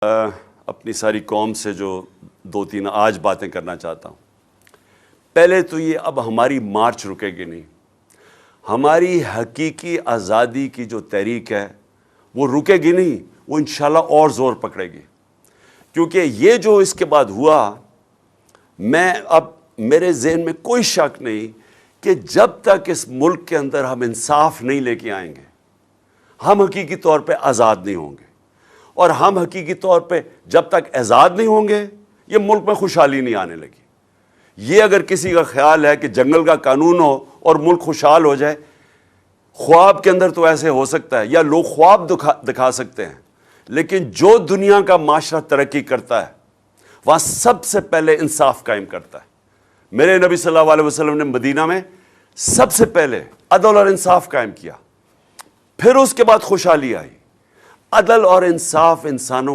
अपनी सारी कौम से जो दो तीन आज बातें करना चाहता हूँ। पहले तो ये, अब हमारी मार्च रुकेगी नहीं। हमारी हकीकी आज़ादी की जो तहरीक है वो रुकेगी नहीं, वो इंशाल्लाह और ज़ोर पकड़ेगी। क्योंकि ये जो इसके बाद हुआ, मैं अब मेरे ज़हन में कोई शक नहीं कि जब तक इस मुल्क के अंदर हम इंसाफ नहीं लेके आएंगे, हम हकीकी तौर पे आज़ाद नहीं होंगे। और हम हकीकी तौर पे जब तक आज़ाद नहीं होंगे, ये मुल्क में खुशहाली नहीं आने लगी। ये अगर किसी का ख्याल है कि जंगल का कानून हो और मुल्क खुशहाल हो जाए, ख्वाब के अंदर तो ऐसे हो सकता है, या लोग ख्वाब दिखा सकते हैं, लेकिन जो दुनिया का माशरा तरक्की करता है वहाँ सबसे पहले इंसाफ कायम करता है। मेरे नबी सल्लल्लाहु अलैहि वसल्लम ने मदीना में सबसे पहले अदल और इंसाफ कायम किया, फिर उसके बाद खुशहाली आई। अदल और इंसाफ इंसानों